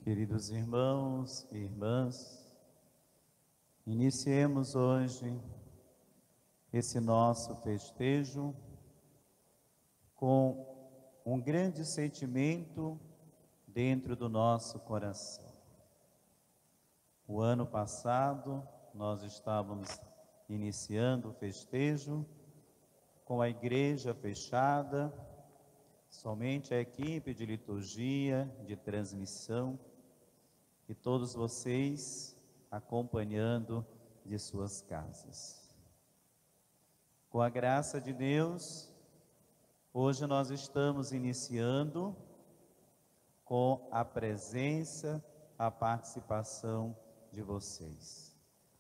Queridos irmãos e irmãs, iniciemos hoje esse nosso festejo com um grande sentimento dentro do nosso coração. O ano passado, nós estávamos iniciando o festejo com a igreja fechada, somente a equipe de liturgia, de transmissão, e todos vocês acompanhando de suas casas. Com a graça de Deus, hoje nós estamos iniciando com a presença, a participação de vocês.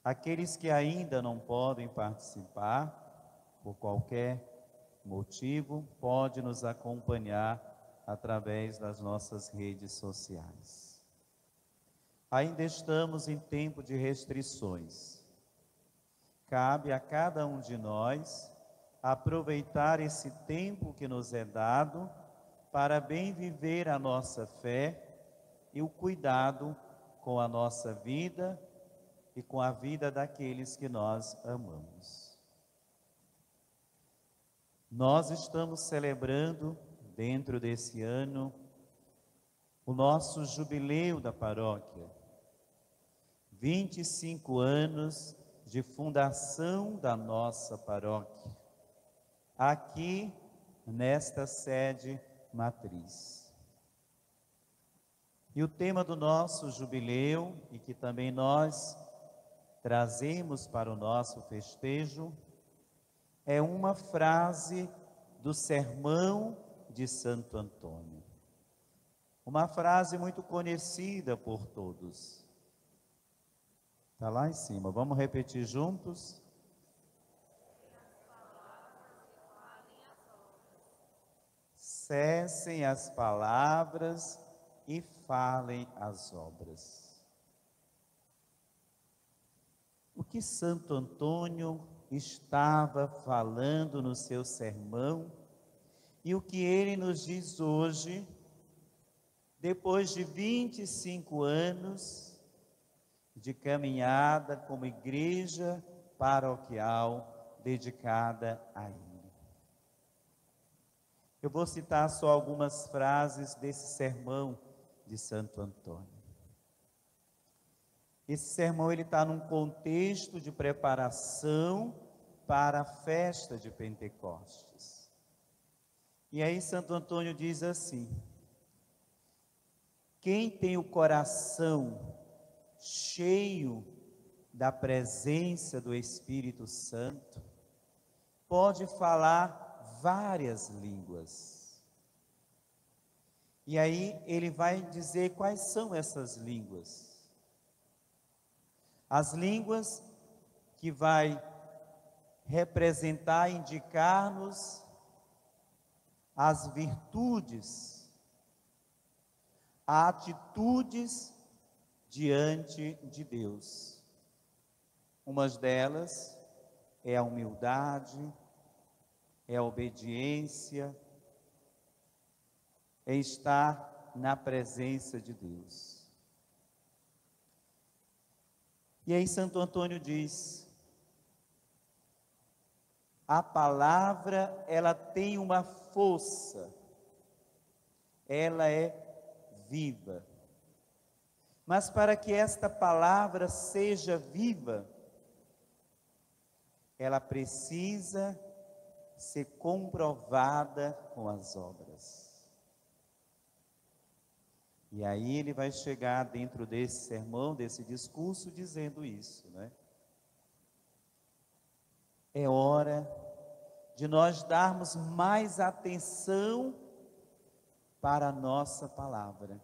Aqueles que ainda não podem participar, por qualquer motivo, pode nos acompanhar através das nossas redes sociais. Ainda estamos em tempo de restrições. Cabe a cada um de nós aproveitar esse tempo que nos é dado para bem viver a nossa fé e o cuidado com a nossa vida e com a vida daqueles que nós amamos. Nós estamos celebrando, dentro desse ano, o nosso jubileu da paróquia. 25 anos de fundação da nossa paróquia, aqui nesta sede matriz. E o tema do nosso jubileu, e que também nós trazemos para o nosso festejo, é uma frase do sermão de Santo Antônio. Uma frase muito conhecida por todos. Está lá em cima, vamos repetir juntos? Cessem as palavras e falem as obras. O que Santo Antônio estava falando no seu sermão e o que ele nos diz hoje, depois de 25 anos de caminhada como igreja paroquial dedicada a ele. Eu vou citar só algumas frases desse sermão de Santo Antônio. Esse sermão ele está num contexto de preparação para a festa de Pentecostes. E aí Santo Antônio diz assim: quem tem o coração cheio da presença do Espírito Santo pode falar várias línguas. E aí ele vai dizer quais são essas línguas. As línguas que vai representar, indicar-nos as virtudes, as atitudes diante de Deus. Umas delas é a humildade, é a obediência, é estar na presença de Deus. E aí Santo Antônio diz: a palavra, ela tem uma força, ela é viva. Mas para que esta palavra seja viva, ela precisa ser comprovada com as obras. E aí ele vai chegar dentro desse sermão, desse discurso, dizendo isso, né? É hora de nós darmos mais atenção para a nossa palavra.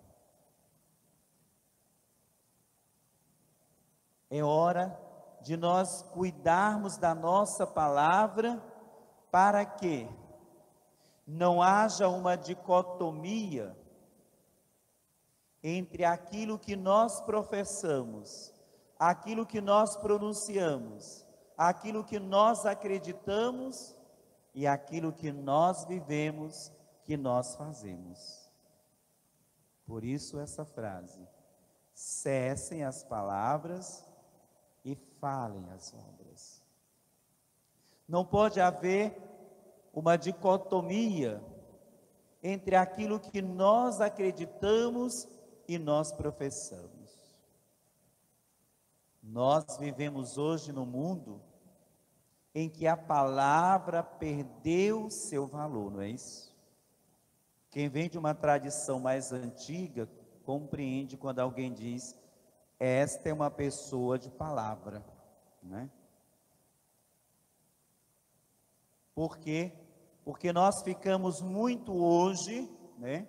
É hora de nós cuidarmos da nossa palavra para que não haja uma dicotomia entre aquilo que nós professamos, aquilo que nós pronunciamos, aquilo que nós acreditamos e aquilo que nós vivemos, que nós fazemos. Por isso essa frase: cessem as palavras e falem as obras. Não pode haver uma dicotomia entre aquilo que nós acreditamos e nós professamos. Nós vivemos hoje num mundo em que a palavra perdeu seu valor, não é isso? Quem vem de uma tradição mais antiga compreende quando alguém diz: esta é uma pessoa de palavra, né? Por quê? Porque nós ficamos muito hoje, né,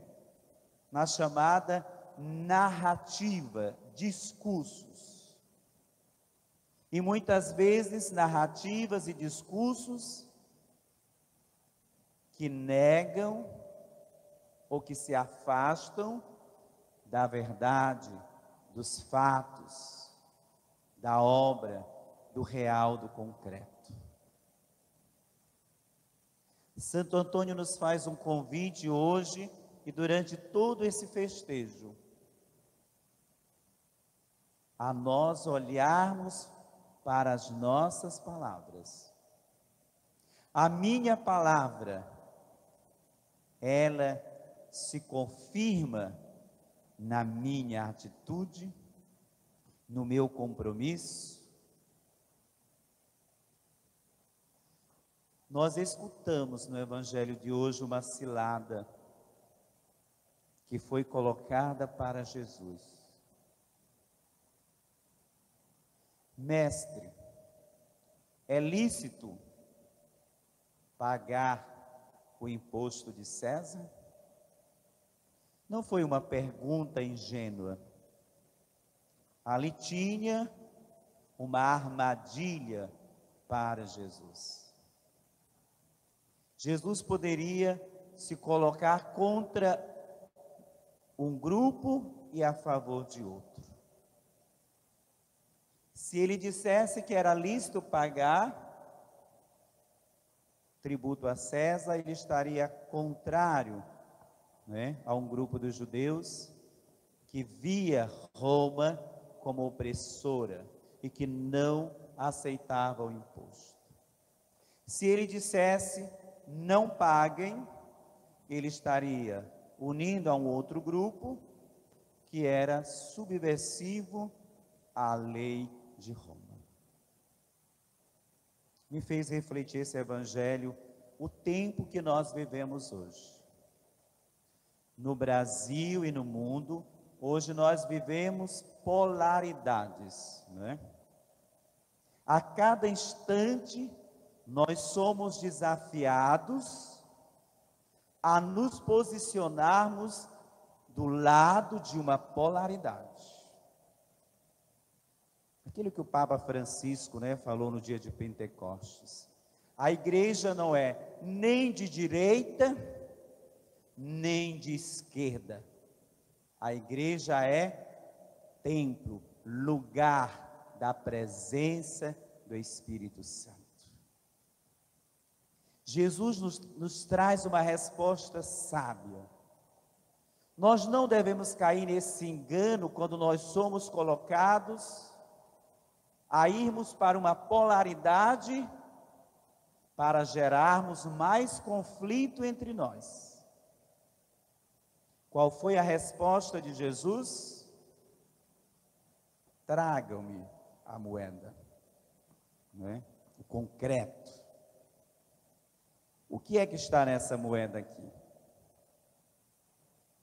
na chamada narrativa, discursos. E muitas vezes narrativas e discursos que negam ou que se afastam da verdade, dos fatos, da obra, do real, do concreto. Santo Antônio nos faz um convite hoje e durante todo esse festejo a nós olharmos para as nossas palavras. A minha palavra, ela se confirma na minha atitude, no meu compromisso. Nós escutamos no Evangelho de hoje uma cilada que foi colocada para Jesus. Mestre, é lícito pagar o imposto de César? Não foi uma pergunta ingênua. Ali tinha uma armadilha para Jesus. Jesus poderia se colocar contra um grupo e a favor de outro. Se ele dissesse que era lícito pagar tributo a César, ele estaria contrário, né, a um grupo dos judeus que via Roma como opressora e que não aceitava o imposto. Se ele dissesse não paguem, ele estaria unindo a um outro grupo que era subversivo à lei de Roma. Me fez refletir esse evangelho, o tempo que nós vivemos hoje. No Brasil e no mundo, hoje nós vivemos polaridades, né? A cada instante, nós somos desafiados a nos posicionarmos do lado de uma polaridade. Aquilo que o Papa Francisco, né, falou no dia de Pentecostes. A igreja não é nem de direita, nem de esquerda. A igreja é templo, lugar da presença do Espírito Santo. Jesus nos traz uma resposta sábia. Nós não devemos cair nesse engano quando nós somos colocados a irmos para uma polaridade para gerarmos mais conflito entre nós. Qual foi a resposta de Jesus? Tragam-me a moeda, não é? O concreto. O que é que está nessa moeda aqui?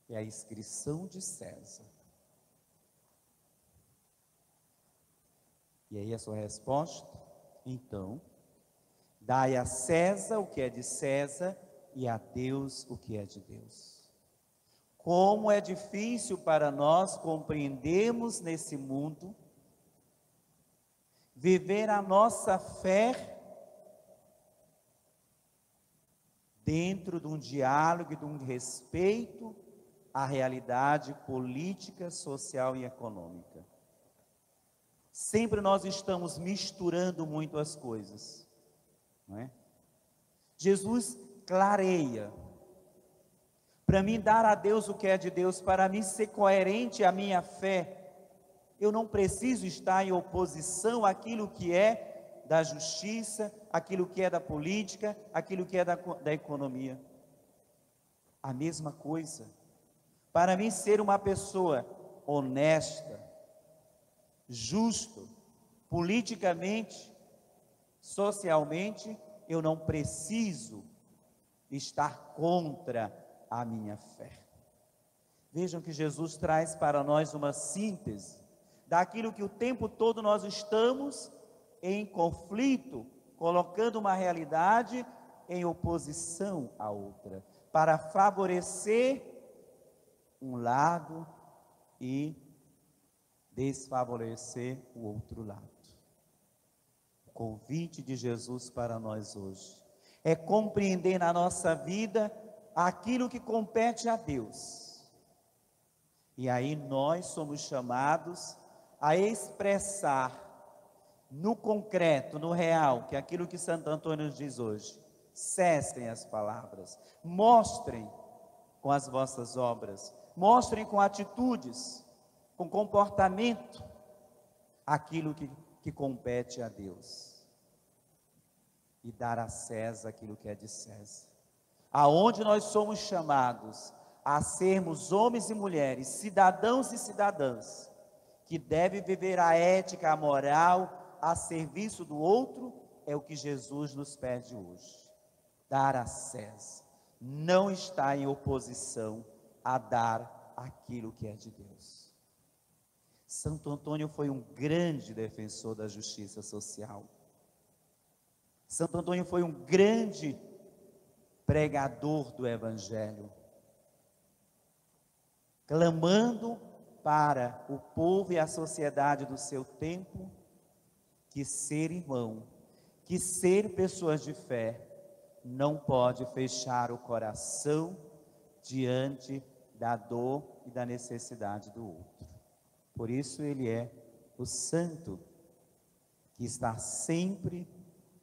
É a inscrição de César. E aí a sua resposta? Então, dai a César o que é de César e a Deus o que é de Deus. Como é difícil para nós compreendermos nesse mundo, viver a nossa fé dentro de um diálogo e de um respeito à realidade política, social e econômica. Sempre nós estamos misturando muito as coisas, não é? Jesus clareia. Para mim dar a Deus o que é de Deus, para mim ser coerente à minha fé, Eu não preciso estar em oposição àquilo que é da justiça, aquilo que é da política, aquilo que é da economia. A mesma coisa. Para mim, ser uma pessoa honesta, justo, politicamente, socialmente, eu não preciso estar contra a minha fé. Vejam que Jesus traz para nós uma síntese daquilo que o tempo todo nós estamos em conflito, colocando uma realidade em oposição à outra, para favorecer um lado e desfavorecer o outro lado. O convite de Jesus para nós hoje é compreender na nossa vida aquilo que compete a Deus. E aí nós somos chamados a expressar no concreto, no real, que é aquilo que Santo Antônio nos diz hoje. Cessem as palavras, mostrem com as vossas obras, mostrem com atitudes, com comportamento, aquilo que compete a Deus. E dar a César aquilo que é de César. Aonde nós somos chamados a sermos homens e mulheres, cidadãos e cidadãs, que devem viver a ética, a moral, a serviço do outro, é o que Jesus nos pede hoje. Dar a César, não está em oposição a dar aquilo que é de Deus. Santo Antônio foi um grande defensor da justiça social. Santo Antônio foi um grande pregador do Evangelho, clamando para o povo e a sociedade do seu tempo que ser irmão, que ser pessoas de fé, não pode fechar o coração diante da dor e da necessidade do outro. Por isso ele é o santo que está sempre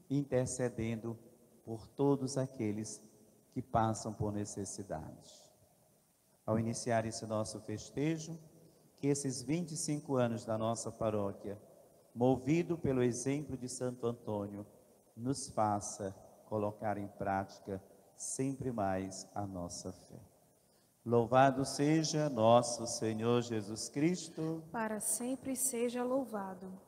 intercedendo por todos aqueles que passam por necessidade. Ao iniciar esse nosso festejo, que esses 25 anos da nossa paróquia, movido pelo exemplo de Santo Antônio, nos faça colocar em prática sempre mais a nossa fé. Louvado seja nosso Senhor Jesus Cristo. Para sempre seja louvado.